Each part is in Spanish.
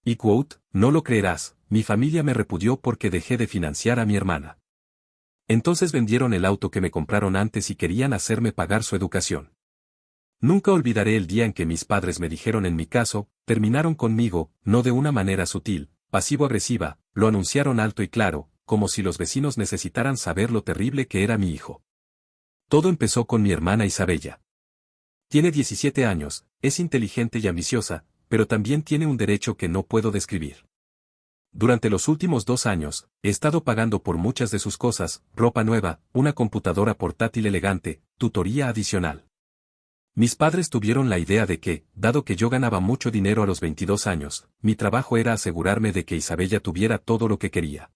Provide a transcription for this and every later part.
Y quote, no lo creerás, mi familia me repudió porque dejé de financiar a mi hermana. Entonces vendieron el auto que me compraron antes y querían hacerme pagar su educación. Nunca olvidaré el día en que mis padres me dijeron en mi caso, terminaron conmigo, no de una manera sutil, pasivo-agresiva, lo anunciaron alto y claro, como si los vecinos necesitaran saber lo terrible que era mi hijo. Todo empezó con mi hermana Isabella. Tiene 17 años, es inteligente y ambiciosa, pero también tiene un derecho que no puedo describir. Durante los últimos 2 años, he estado pagando por muchas de sus cosas, ropa nueva, una computadora portátil elegante, tutoría adicional. Mis padres tuvieron la idea de que, dado que yo ganaba mucho dinero a los 22 años, mi trabajo era asegurarme de que Isabella tuviera todo lo que quería.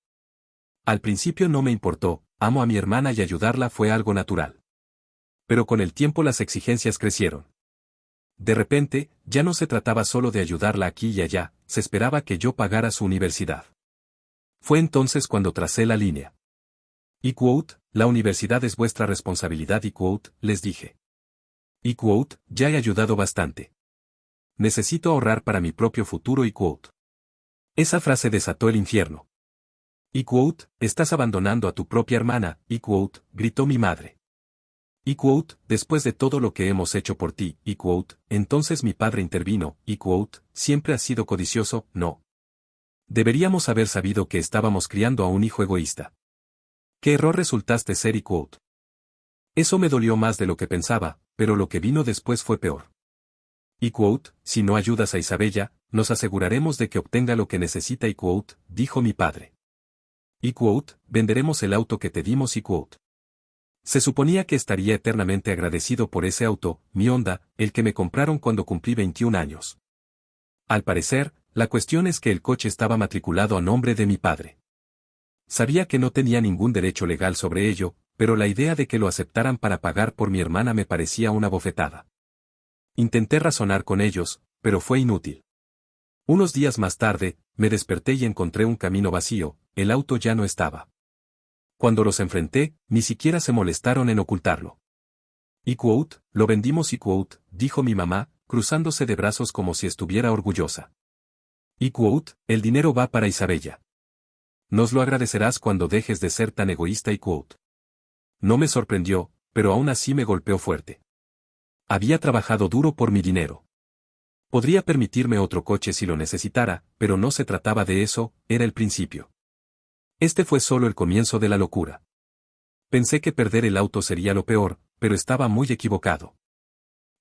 Al principio no me importó, amo a mi hermana y ayudarla fue algo natural. Pero con el tiempo las exigencias crecieron. De repente, ya no se trataba solo de ayudarla aquí y allá, se esperaba que yo pagara su universidad. Fue entonces cuando tracé la línea. Y quote, la universidad es vuestra responsabilidad y quote, les dije. Y quote, ya he ayudado bastante. Necesito ahorrar para mi propio futuro y quote. Esa frase desató el infierno. Y quote, estás abandonando a tu propia hermana, y quote, gritó mi madre. Y quote, después de todo lo que hemos hecho por ti, y quote, entonces mi padre intervino, y quote, siempre has sido codicioso, no. Deberíamos haber sabido que estábamos criando a un hijo egoísta. ¿Qué error resultaste ser y quote? Eso me dolió más de lo que pensaba, pero lo que vino después fue peor. Y quote, si no ayudas a Isabella, nos aseguraremos de que obtenga lo que necesita y quote, dijo mi padre. Y quote, venderemos el auto que te dimos y quote. Se suponía que estaría eternamente agradecido por ese auto, mi Honda, el que me compraron cuando cumplí 21 años. Al parecer, la cuestión es que el coche estaba matriculado a nombre de mi padre. Sabía que no tenía ningún derecho legal sobre ello, pero la idea de que lo aceptaran para pagar por mi hermana me parecía una bofetada. Intenté razonar con ellos, pero fue inútil. Unos días más tarde, me desperté y encontré un camino vacío, el auto ya no estaba. Cuando los enfrenté, ni siquiera se molestaron en ocultarlo. Y quote, lo vendimos y quote, dijo mi mamá, cruzándose de brazos como si estuviera orgullosa. Y quote, el dinero va para Isabella. Nos lo agradecerás cuando dejes de ser tan egoísta y quote. No me sorprendió, pero aún así me golpeó fuerte. Había trabajado duro por mi dinero. Podría permitirme otro coche si lo necesitara, pero no se trataba de eso, era el principio. Este fue solo el comienzo de la locura. Pensé que perder el auto sería lo peor, pero estaba muy equivocado.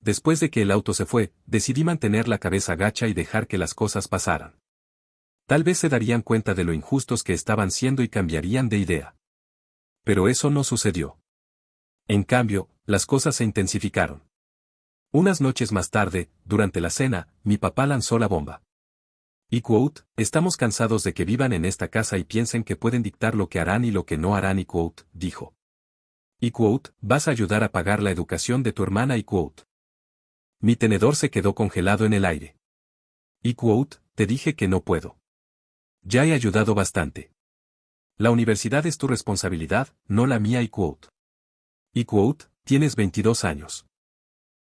Después de que el auto se fue, decidí mantener la cabeza gacha y dejar que las cosas pasaran. Tal vez se darían cuenta de lo injustos que estaban siendo y cambiarían de idea. Pero eso no sucedió. En cambio, las cosas se intensificaron. Unas noches más tarde, durante la cena, mi papá lanzó la bomba. Y quote, estamos cansados de que vivan en esta casa y piensen que pueden dictar lo que harán y lo que no harán y quote, dijo. Y quote, vas a ayudar a pagar la educación de tu hermana y quote. Mi tenedor se quedó congelado en el aire. Y quote, te dije que no puedo. Ya he ayudado bastante. La universidad es tu responsabilidad, no la mía y quote. Y quote, tienes 22 años.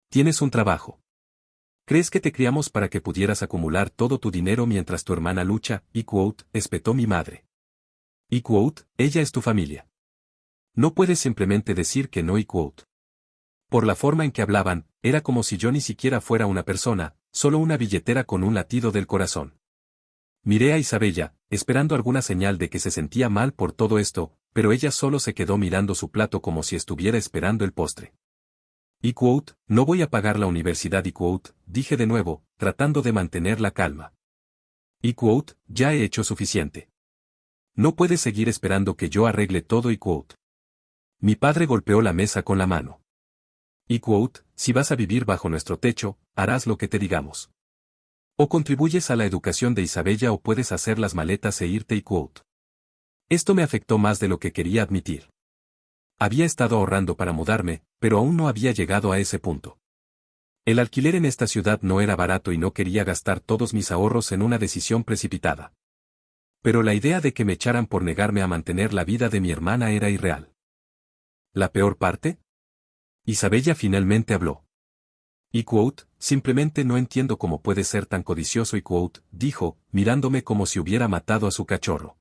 Tienes un trabajo. ¿Crees que te criamos para que pudieras acumular todo tu dinero mientras tu hermana lucha? Y quote, espetó mi madre. Y quote, ella es tu familia. No puedes simplemente decir que no y quote. Por la forma en que hablaban, era como si yo ni siquiera fuera una persona, solo una billetera con un latido del corazón. Miré a Isabella, esperando alguna señal de que se sentía mal por todo esto, pero ella solo se quedó mirando su plato como si estuviera esperando el postre. Y quote, no voy a pagar la universidad y quote, dije de nuevo, tratando de mantener la calma. Y quote, ya he hecho suficiente. No puedes seguir esperando que yo arregle todo y quote. Mi padre golpeó la mesa con la mano. Y quote, si vas a vivir bajo nuestro techo, harás lo que te digamos. O contribuyes a la educación de Isabella o puedes hacer las maletas e irte y quote. Esto me afectó más de lo que quería admitir. Había estado ahorrando para mudarme, pero aún no había llegado a ese punto. El alquiler en esta ciudad no era barato y no quería gastar todos mis ahorros en una decisión precipitada. Pero la idea de que me echaran por negarme a mantener la vida de mi hermana era irreal. ¿La peor parte? Isabella finalmente habló. Y quote, simplemente no entiendo cómo puede ser tan codicioso y quote, dijo, mirándome como si hubiera matado a su cachorro.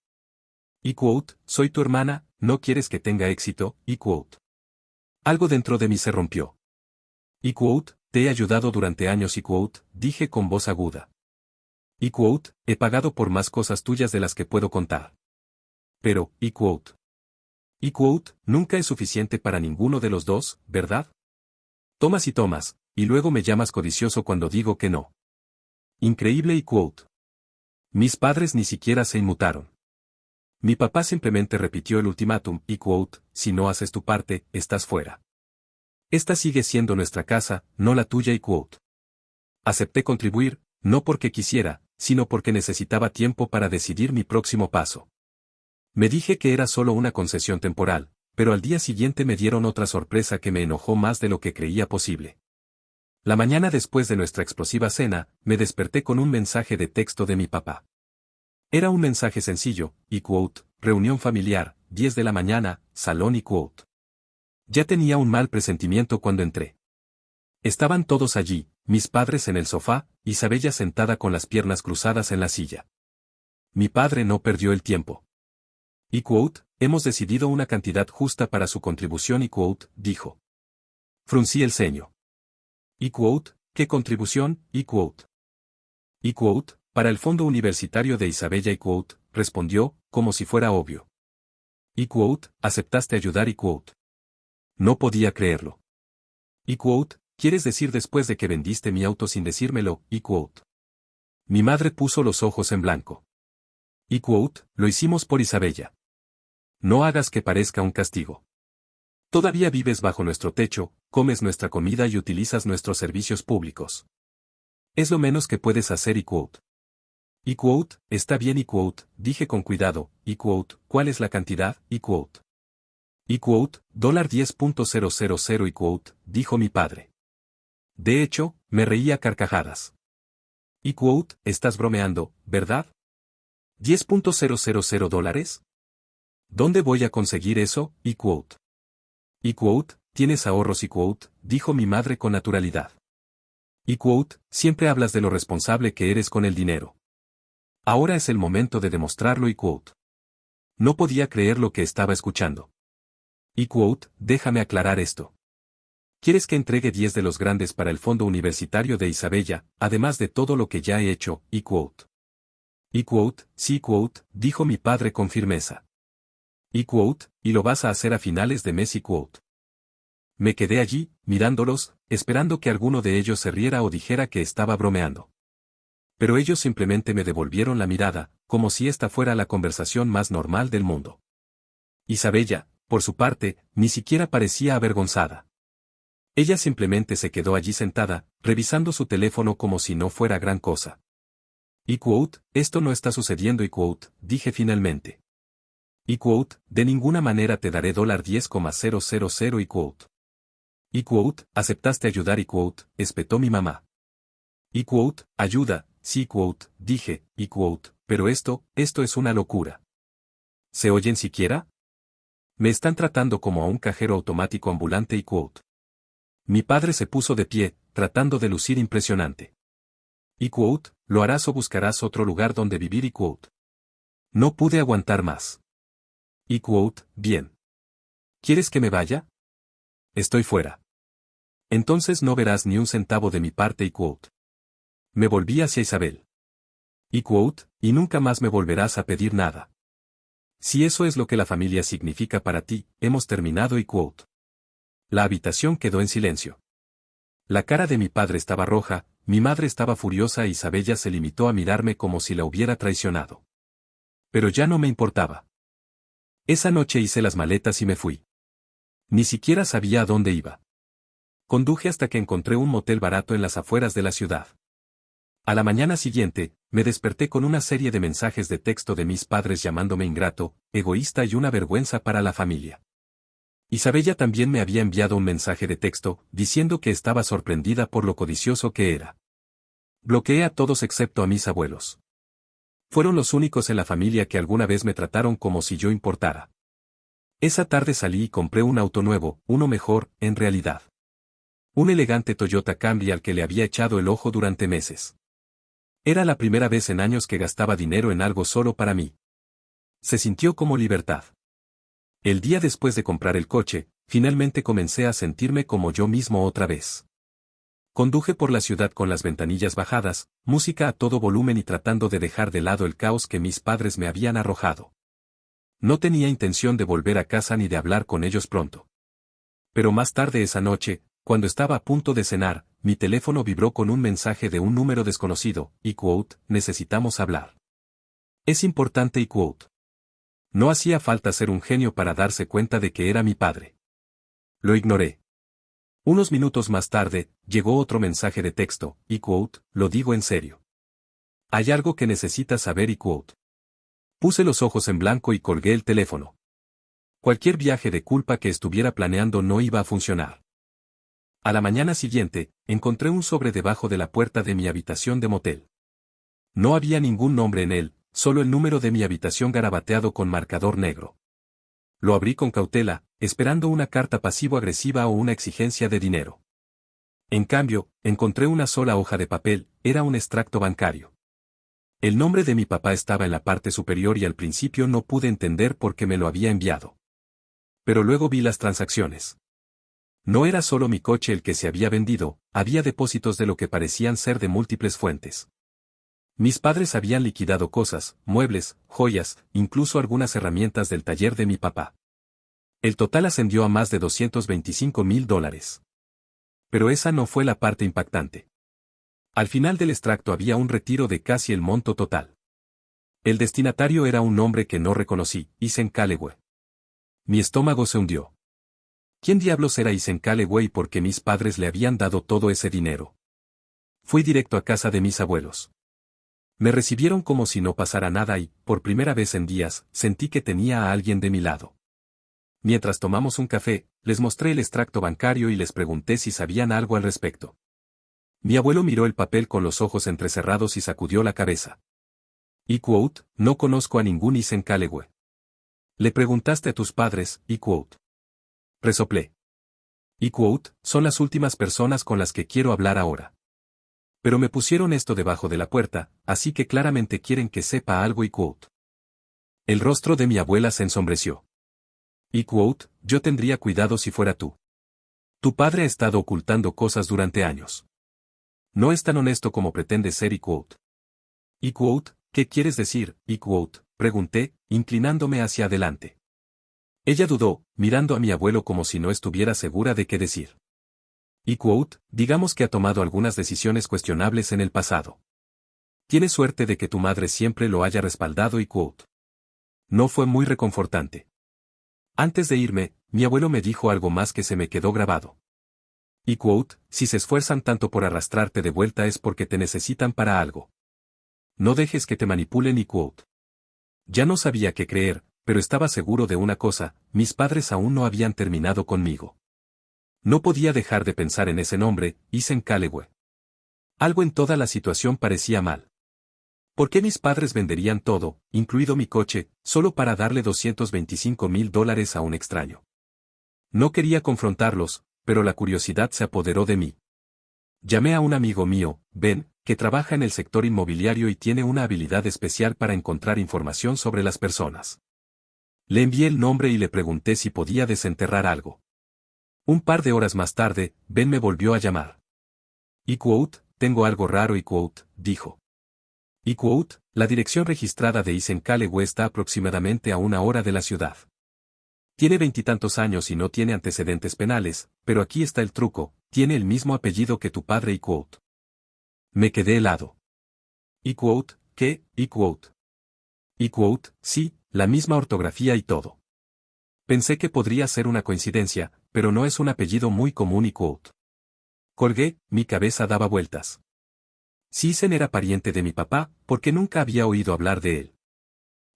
Y quote, soy tu hermana, ¿no quieres que tenga éxito? Y quote. Algo dentro de mí se rompió. Y quote, te he ayudado durante años y quote, dije con voz aguda. Y quote, he pagado por más cosas tuyas de las que puedo contar. Pero, y quote. Y quote, nunca es suficiente para ninguno de los dos, ¿verdad? Tomas y tomas, y luego me llamas codicioso cuando digo que no. Increíble y quote. Mis padres ni siquiera se inmutaron. Mi papá simplemente repitió el ultimátum y quote, si no haces tu parte, estás fuera. Esta sigue siendo nuestra casa, no la tuya y quote. Acepté contribuir, no porque quisiera, sino porque necesitaba tiempo para decidir mi próximo paso. Me dije que era solo una concesión temporal, pero al día siguiente me dieron otra sorpresa que me enojó más de lo que creía posible. La mañana después de nuestra explosiva cena, me desperté con un mensaje de texto de mi papá. Era un mensaje sencillo, y quote, reunión familiar, 10 de la mañana, salón y quote. Ya tenía un mal presentimiento cuando entré. Estaban todos allí, mis padres en el sofá, Isabella sentada con las piernas cruzadas en la silla. Mi padre no perdió el tiempo. Y quote, hemos decidido una cantidad justa para su contribución y quote, dijo. Fruncí el ceño. Y quote, ¿qué contribución? Y quote. Y quote, para el fondo universitario de Isabella y quote, respondió, como si fuera obvio. Y quote, aceptaste ayudar y quote. No podía creerlo. Y quote, ¿quieres decir después de que vendiste mi auto sin decírmelo? Y quote. Mi madre puso los ojos en blanco. Y quote, lo hicimos por Isabella. No hagas que parezca un castigo. Todavía vives bajo nuestro techo, comes nuestra comida y utilizas nuestros servicios públicos. Es lo menos que puedes hacer y quote. Y quote, está bien y quote, dije con cuidado, y quote, ¿cuál es la cantidad? Y quote. Y quote, $10.000 y quote, dijo mi padre. De hecho, me reía a carcajadas. Y quote, estás bromeando, ¿verdad? $10.000. ¿Dónde voy a conseguir eso? Y quote. Y quote, tienes ahorros y quote, dijo mi madre con naturalidad. Y quote, siempre hablas de lo responsable que eres con el dinero. Ahora es el momento de demostrarlo y quote. No podía creer lo que estaba escuchando. Y quote, déjame aclarar esto. ¿Quieres que entregue 10 de los grandes para el fondo universitario de Isabella, además de todo lo que ya he hecho? Y quote. Y quote, sí quote, dijo mi padre con firmeza. Y quote, y lo vas a hacer a finales de mes y quote. Me quedé allí, mirándolos, esperando que alguno de ellos se riera o dijera que estaba bromeando. Pero ellos simplemente me devolvieron la mirada, como si esta fuera la conversación más normal del mundo. Isabella, por su parte, ni siquiera parecía avergonzada. Ella simplemente se quedó allí sentada, revisando su teléfono como si no fuera gran cosa. Y quote, esto no está sucediendo y quote, dije finalmente. Y quote, de ninguna manera te daré $10,000 y quote. Y quote, aceptaste ayudar y quote, espetó mi mamá. Y quote, ayuda, sí quote, dije, y quote, pero esto es una locura. ¿Se oyen siquiera? Me están tratando como a un cajero automático ambulante y quote. Mi padre se puso de pie, tratando de lucir impresionante. Y quote, lo harás o buscarás otro lugar donde vivir y quote. No pude aguantar más. Y quote, bien. ¿Quieres que me vaya? Estoy fuera. Entonces no verás ni un centavo de mi parte y quote. Me volví hacia Isabel. Y quote, y nunca más me volverás a pedir nada. Si eso es lo que la familia significa para ti, hemos terminado y quote. La habitación quedó en silencio. La cara de mi padre estaba roja, mi madre estaba furiosa e Isabella se limitó a mirarme como si la hubiera traicionado. Pero ya no me importaba. Esa noche hice las maletas y me fui. Ni siquiera sabía a dónde iba. Conduje hasta que encontré un motel barato en las afueras de la ciudad. A la mañana siguiente, me desperté con una serie de mensajes de texto de mis padres llamándome ingrato, egoísta y una vergüenza para la familia. Isabella también me había enviado un mensaje de texto, diciendo que estaba sorprendida por lo codicioso que era. Bloqueé a todos excepto a mis abuelos. Fueron los únicos en la familia que alguna vez me trataron como si yo importara. Esa tarde salí y compré un auto nuevo, uno mejor, en realidad. Un elegante Toyota Camry al que le había echado el ojo durante meses. Era la primera vez en años que gastaba dinero en algo solo para mí. Se sintió como libertad. El día después de comprar el coche, finalmente comencé a sentirme como yo mismo otra vez. Conduje por la ciudad con las ventanillas bajadas, música a todo volumen y tratando de dejar de lado el caos que mis padres me habían arrojado. No tenía intención de volver a casa ni de hablar con ellos pronto. Pero más tarde esa noche, cuando estaba a punto de cenar, mi teléfono vibró con un mensaje de un número desconocido, y quote, necesitamos hablar. Es importante y quote. No hacía falta ser un genio para darse cuenta de que era mi padre. Lo ignoré. Unos minutos más tarde, llegó otro mensaje de texto, y quote, lo digo en serio. Hay algo que necesitas saber y quote. Puse los ojos en blanco y colgué el teléfono. Cualquier viaje de culpa que estuviera planeando no iba a funcionar. A la mañana siguiente, encontré un sobre debajo de la puerta de mi habitación de motel. No había ningún nombre en él, solo el número de mi habitación garabateado con marcador negro. Lo abrí con cautela, esperando una carta pasivo-agresiva o una exigencia de dinero. En cambio, encontré una sola hoja de papel, era un extracto bancario. El nombre de mi papá estaba en la parte superior y al principio no pude entender por qué me lo había enviado. Pero luego vi las transacciones. No era solo mi coche el que se había vendido, había depósitos de lo que parecían ser de múltiples fuentes. Mis padres habían liquidado cosas, muebles, joyas, incluso algunas herramientas del taller de mi papá. El total ascendió a más de $225,000. Pero esa no fue la parte impactante. Al final del extracto había un retiro de casi el monto total. El destinatario era un hombre que no reconocí, Ethan Callaway. Mi estómago se hundió. ¿Quién diablos era Ethan Callaway y por qué mis padres le habían dado todo ese dinero? Fui directo a casa de mis abuelos. Me recibieron como si no pasara nada y, por primera vez en días, sentí que tenía a alguien de mi lado. Mientras tomamos un café, les mostré el extracto bancario y les pregunté si sabían algo al respecto. Mi abuelo miró el papel con los ojos entrecerrados y sacudió la cabeza. Y quote, no conozco a ningún Ethan Callaway. Le preguntaste a tus padres, y quote. Resoplé. Y quote, son las últimas personas con las que quiero hablar ahora. Pero me pusieron esto debajo de la puerta, así que claramente quieren que sepa algo y quote. El rostro de mi abuela se ensombreció. Y quote, yo tendría cuidado si fuera tú. Tu padre ha estado ocultando cosas durante años. No es tan honesto como pretende ser y quote. Y quote, ¿qué quieres decir, y quote? Pregunté, inclinándome hacia adelante. Ella dudó, mirando a mi abuelo como si no estuviera segura de qué decir. Y quote, digamos que ha tomado algunas decisiones cuestionables en el pasado. Tienes suerte de que tu madre siempre lo haya respaldado y quote. No fue muy reconfortante. Antes de irme, mi abuelo me dijo algo más que se me quedó grabado. Y quote, si se esfuerzan tanto por arrastrarte de vuelta es porque te necesitan para algo. No dejes que te manipulen y quote. Ya no sabía qué creer, pero estaba seguro de una cosa, mis padres aún no habían terminado conmigo. No podía dejar de pensar en ese nombre, Ethan Callaway. Algo en toda la situación parecía mal. ¿Por qué mis padres venderían todo, incluido mi coche, solo para darle $225,000 a un extraño? No quería confrontarlos, pero la curiosidad se apoderó de mí. Llamé a un amigo mío, Ben, que trabaja en el sector inmobiliario y tiene una habilidad especial para encontrar información sobre las personas. Le envié el nombre y le pregunté si podía desenterrar algo. Un par de horas más tarde, Ben me volvió a llamar. Y quote, tengo algo raro y quote, dijo. Y quote, la dirección registrada de Ethan Callaway está aproximadamente a 1 hora de la ciudad. Tiene 20 años y no tiene antecedentes penales, pero aquí está el truco, tiene el mismo apellido que tu padre y quote. Me quedé helado. Y quote, ¿qué? Y quote. Y quote, sí, la misma ortografía y todo. Pensé que podría ser una coincidencia, pero no es un apellido muy común y quote. Colgué, mi cabeza daba vueltas. Si Ethan era pariente de mi papá, ¿por qué nunca había oído hablar de él?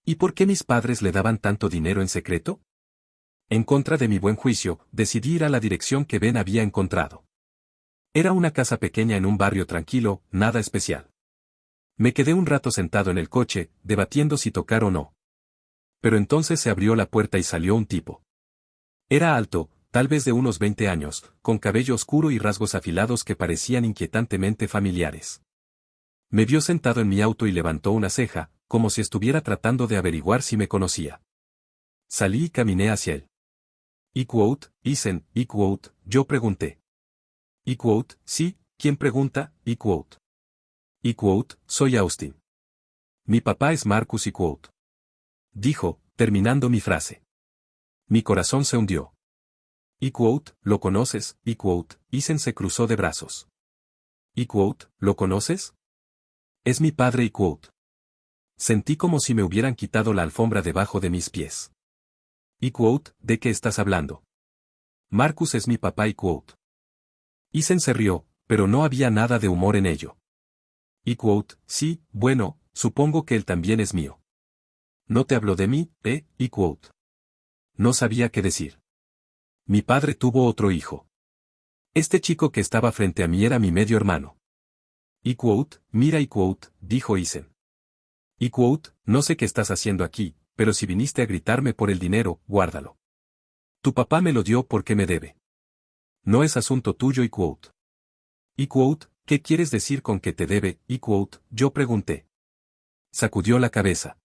¿Y por qué mis padres le daban tanto dinero en secreto? En contra de mi buen juicio, decidí ir a la dirección que Ben había encontrado. Era una casa pequeña en un barrio tranquilo, nada especial. Me quedé un rato sentado en el coche, debatiendo si tocar o no. Pero entonces se abrió la puerta y salió un tipo. Era alto, tal vez de unos 20 años, con cabello oscuro y rasgos afilados que parecían inquietantemente familiares. Me vio sentado en mi auto y levantó una ceja, como si estuviera tratando de averiguar si me conocía. Salí y caminé hacia él. Isen, yo pregunté. Sí, ¿quién pregunta? Soy Austin. Mi papá es Marcus dijo, terminando mi frase. Mi corazón se hundió. ¿Lo conoces? Isen se cruzó de brazos. ¿Lo conoces? Es mi padre Sentí como si me hubieran quitado la alfombra debajo de mis pies. ¿De qué estás hablando? Marcus es mi papá Isen se rió, pero no había nada de humor en ello. Sí, bueno, supongo que él también es mío. ¿No te habló de mí, No sabía qué decir. Mi padre tuvo otro hijo. Este chico que estaba frente a mí era mi medio hermano. Mira dijo Isen. No sé qué estás haciendo aquí, pero si viniste a gritarme por el dinero, guárdalo. Tu papá me lo dio porque me debe. No es asunto tuyo ¿qué quieres decir con que te debe, yo pregunté. Sacudió la cabeza.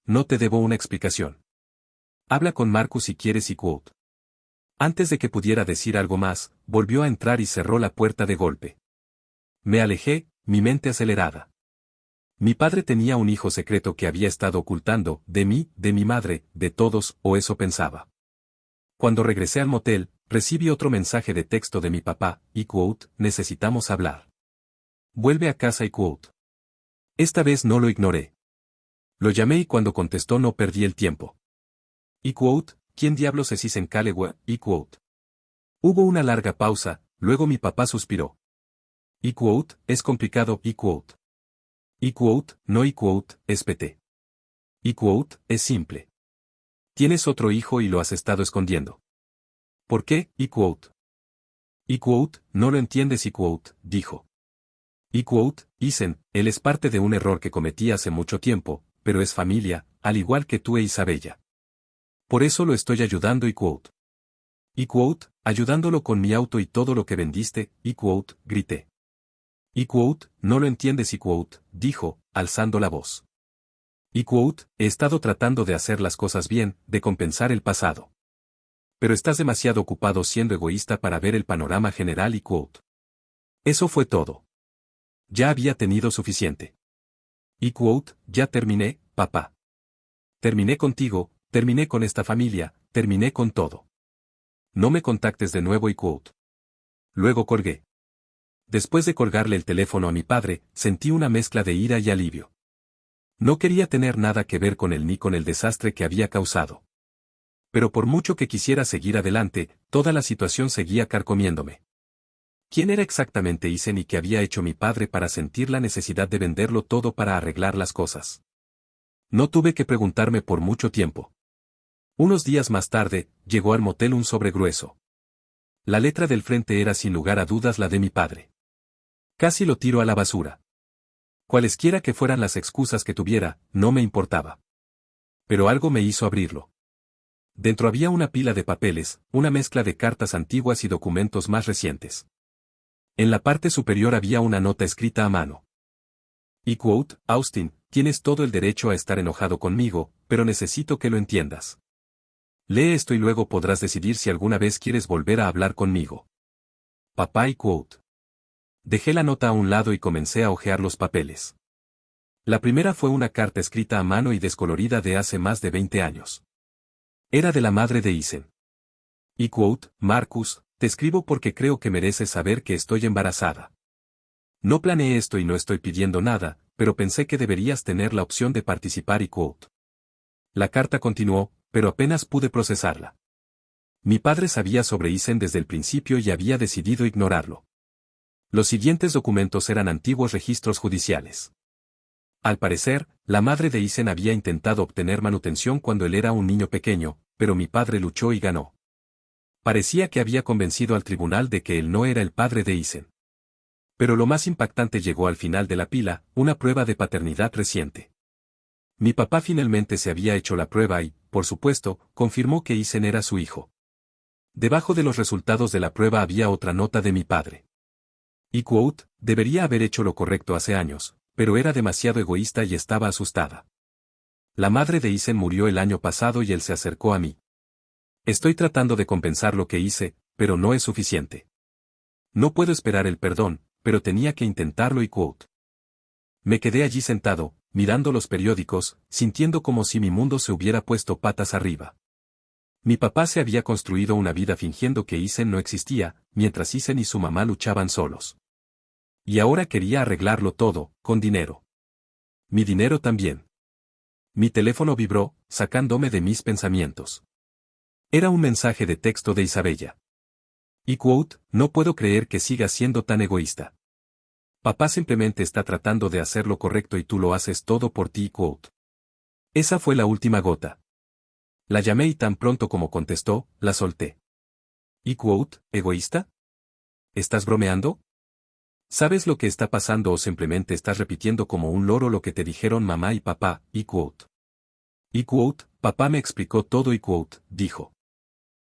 No te debo una explicación. Habla con Marcus si quieres Antes de que pudiera decir algo más, volvió a entrar y cerró la puerta de golpe. Me alejé, mi mente acelerada. Mi padre tenía un hijo secreto que había estado ocultando, de mí, de mi madre, de todos, o eso pensaba. Cuando regresé al motel, recibí otro mensaje de texto de mi papá, necesitamos hablar. Vuelve a casa Esta vez no lo ignoré. Lo llamé y cuando contestó no perdí el tiempo. ¿Quién diablos es Isen Calloway? Hubo una larga pausa, luego mi papá suspiró. Es complicado, no es PT. Es simple. Tienes otro hijo y lo has estado escondiendo. ¿Por qué, no lo entiendes, dijo. Isen, él es parte de un error que cometí hace mucho tiempo, pero es familia, al igual que tú e Isabella. Por eso lo estoy ayudando, ayudándolo con mi auto y todo lo que vendiste, grité. No lo entiendes, dijo, alzando la voz. He estado tratando de hacer las cosas bien, de compensar el pasado. Pero estás demasiado ocupado siendo egoísta para ver el panorama general, Eso fue todo. Ya había tenido suficiente. Ya terminé, papá. Terminé contigo, terminé con esta familia, terminé con todo. No me contactes de nuevo, Luego colgué. Después de colgarle el teléfono a mi padre, sentí una mezcla de ira y alivio. No quería tener nada que ver con él ni con el desastre que había causado. Pero por mucho que quisiera seguir adelante, toda la situación seguía carcomiéndome. ¿Quién era exactamente Isen y qué había hecho mi padre para sentir la necesidad de venderlo todo para arreglar las cosas? No tuve que preguntarme por mucho tiempo. Unos días más tarde, llegó al motel un sobre grueso. La letra del frente era sin lugar a dudas la de mi padre. Casi lo tiro a la basura. Cualesquiera que fueran las excusas que tuviera, no me importaba. Pero algo me hizo abrirlo. Dentro había una pila de papeles, una mezcla de cartas antiguas y documentos más recientes. En la parte superior había una nota escrita a mano. Austin, tienes todo el derecho a estar enojado conmigo, pero necesito que lo entiendas. Lee esto y luego podrás decidir si alguna vez quieres volver a hablar conmigo. Papá Dejé la nota a un lado y comencé a hojear los papeles. La primera fue una carta escrita a mano y descolorida de hace más de 20 años. Era de la madre de Isen. Marcus, te escribo porque creo que mereces saber que estoy embarazada. No planeé esto y no estoy pidiendo nada, pero pensé que deberías tener la opción de participar. La carta continuó, pero apenas pude procesarla. Mi padre sabía sobre Isen desde el principio y había decidido ignorarlo. Los siguientes documentos eran antiguos registros judiciales. Al parecer, la madre de Isen había intentado obtener manutención cuando él era un niño pequeño, pero mi padre luchó y ganó. Parecía que había convencido al tribunal de que él no era el padre de Isen. Pero lo más impactante llegó al final de la pila, una prueba de paternidad reciente. Mi papá finalmente se había hecho la prueba y, por supuesto, confirmó que Isen era su hijo. Debajo de los resultados de la prueba había otra nota de mi padre. Y quote, debería haber hecho lo correcto hace años, pero era demasiado egoísta y estaba asustada. La madre de Isen murió el año pasado y él se acercó a mí. Estoy tratando de compensar lo que hice, pero no es suficiente. No puedo esperar el perdón, pero tenía que intentarlo y quote. Me quedé allí sentado, mirando los periódicos, sintiendo como si mi mundo se hubiera puesto patas arriba. Mi papá se había construido una vida fingiendo que Isen no existía, mientras Isen y su mamá luchaban solos. Y ahora quería arreglarlo todo, con dinero. Mi dinero también. Mi teléfono vibró, sacándome de mis pensamientos. Era un mensaje de texto de Isabella. Y quote, no puedo creer que sigas siendo tan egoísta. Papá simplemente está tratando de hacer lo correcto y tú lo haces todo por ti, quote. Esa fue la última gota. La llamé y tan pronto como contestó, la solté. Y quote, ¿egoísta? ¿Estás bromeando? ¿Sabes lo que está pasando o simplemente estás repitiendo como un loro lo que te dijeron mamá y papá, y quote? Y quote, papá me explicó todo y quote, dijo.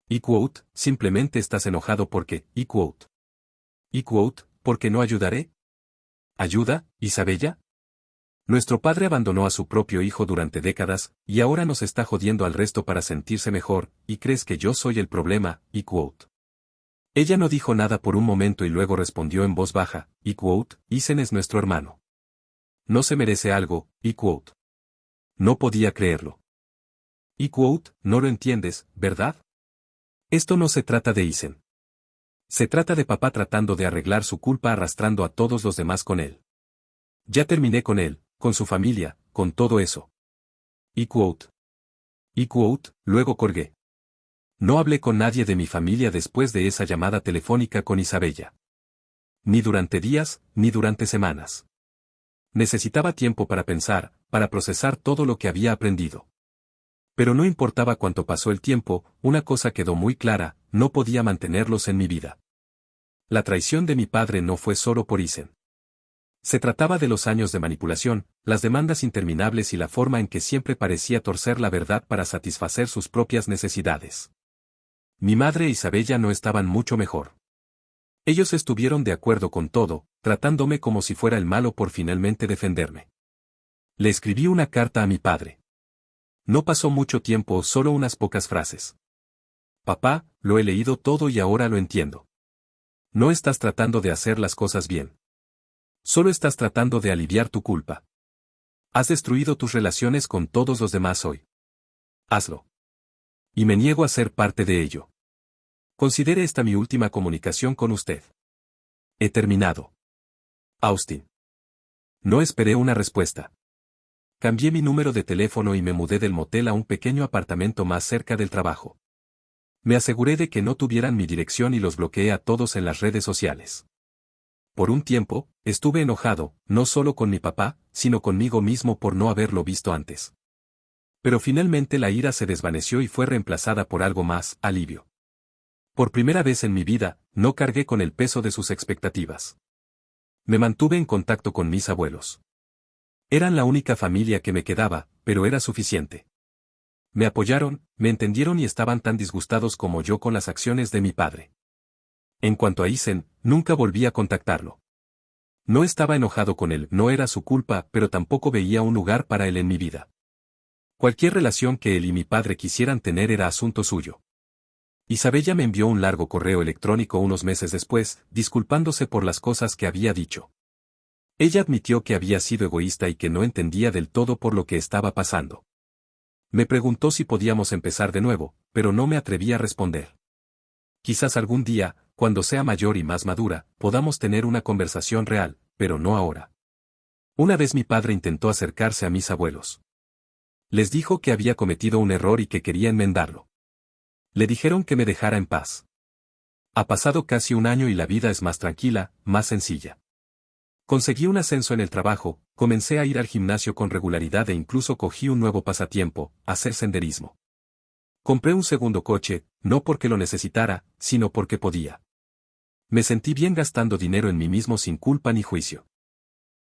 Y quote, simplemente estás enojado porque, y quote. Y quote, ¿porque no ayudaré? ¿Ayuda, Isabella? Nuestro padre abandonó a su propio hijo durante décadas, y ahora nos está jodiendo al resto para sentirse mejor, y crees que yo soy el problema, y quote. Ella no dijo nada por un momento y luego respondió en voz baja, y quote, Isen es nuestro hermano. No se merece algo, y quote. No podía creerlo. Y quote, no lo entiendes, ¿verdad? Esto no se trata de Isen. Se trata de papá tratando de arreglar su culpa arrastrando a todos los demás con él. Ya terminé con él, con su familia, con todo eso. Y quote. Y quote, luego colgué. No hablé con nadie de mi familia después de esa llamada telefónica con Isabella. Ni durante días, ni durante semanas. Necesitaba tiempo para pensar, para procesar todo lo que había aprendido. Pero no importaba cuánto pasó el tiempo, una cosa quedó muy clara, no podía mantenerlos en mi vida. La traición de mi padre no fue solo por Isen. Se trataba de los años de manipulación, las demandas interminables y la forma en que siempre parecía torcer la verdad para satisfacer sus propias necesidades. Mi madre e Isabella no estaban mucho mejor. Ellos estuvieron de acuerdo con todo, tratándome como si fuera el malo por finalmente defenderme. Le escribí una carta a mi padre. No pasó mucho tiempo, solo unas pocas frases. Papá, lo he leído todo y ahora lo entiendo. No estás tratando de hacer las cosas bien. Solo estás tratando de aliviar tu culpa. Has destruido tus relaciones con todos los demás hoy. Hazlo. Y me niego a ser parte de ello. Considere esta mi última comunicación con usted. He terminado. Austin. No esperé una respuesta. Cambié mi número de teléfono y me mudé del motel a un pequeño apartamento más cerca del trabajo. Me aseguré de que no tuvieran mi dirección y los bloqueé a todos en las redes sociales. Por un tiempo, estuve enojado, no solo con mi papá, sino conmigo mismo por no haberlo visto antes. Pero finalmente la ira se desvaneció y fue reemplazada por algo más, alivio. Por primera vez en mi vida, no cargué con el peso de sus expectativas. Me mantuve en contacto con mis abuelos. Eran la única familia que me quedaba, pero era suficiente. Me apoyaron, me entendieron y estaban tan disgustados como yo con las acciones de mi padre. En cuanto a Isen, nunca volví a contactarlo. No estaba enojado con él, no era su culpa, pero tampoco veía un lugar para él en mi vida. Cualquier relación que él y mi padre quisieran tener era asunto suyo. Isabella me envió un largo correo electrónico unos meses después, disculpándose por las cosas que había dicho. Ella admitió que había sido egoísta y que no entendía del todo por lo que estaba pasando. Me preguntó si podíamos empezar de nuevo, pero no me atreví a responder. Quizás algún día, cuando sea mayor y más madura, podamos tener una conversación real, pero no ahora. Una vez mi padre intentó acercarse a mis abuelos. Les dijo que había cometido un error y que quería enmendarlo. Le dijeron que me dejara en paz. Ha pasado casi un año y la vida es más tranquila, más sencilla. Conseguí un ascenso en el trabajo, comencé a ir al gimnasio con regularidad e incluso cogí un nuevo pasatiempo, hacer senderismo. Compré un segundo coche, no porque lo necesitara, sino porque podía. Me sentí bien gastando dinero en mí mismo sin culpa ni juicio.